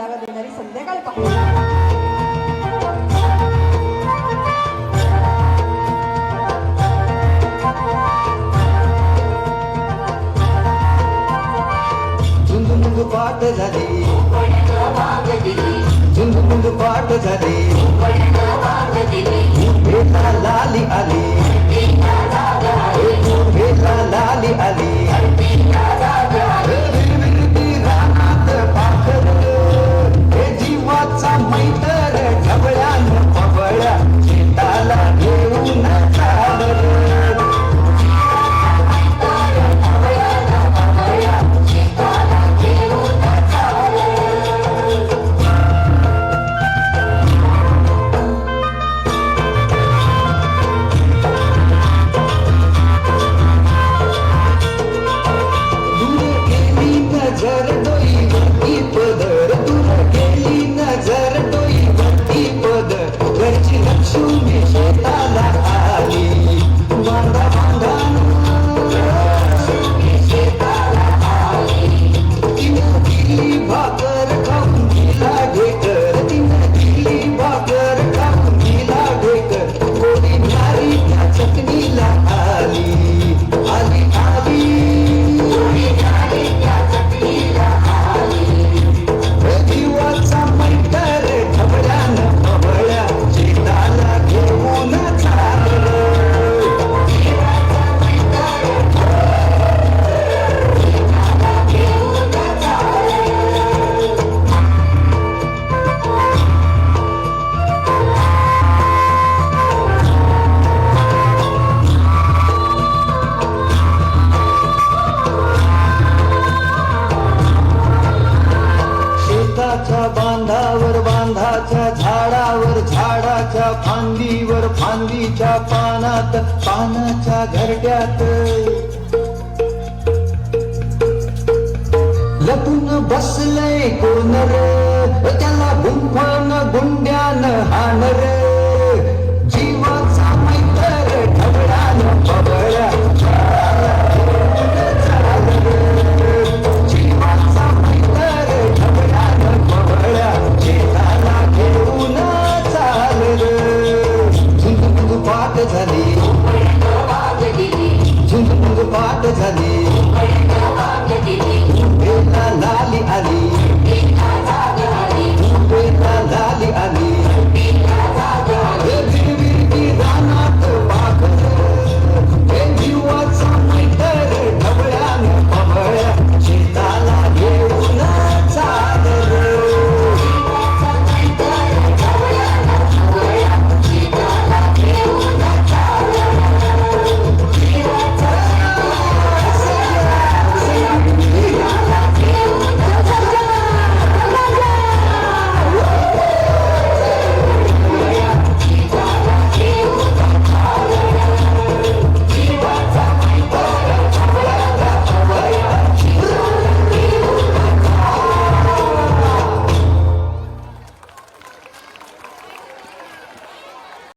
जागा देणारी संध्याकाळ पाहिजे. झुंझुमुंग पाठ झाली, झुंझुमुंग पाठ झाली, भेला लाली आली, भेला लाली आली, विरविरती रानात पाखर, हे जीवाचा मैतर ढवळ्यान पवळ्या शेताला घेऊन चाललं. बांधावर बांधाच्या झाडावर झाडाच्या फांदीवर फांदीच्या पानात पानाच्या घरट्यात लपून बसलंय कोण रे, त्याला गुंफण गुंड्यान हाण रे, जीवाचा मैत्र ढवळ्यान पवळ्या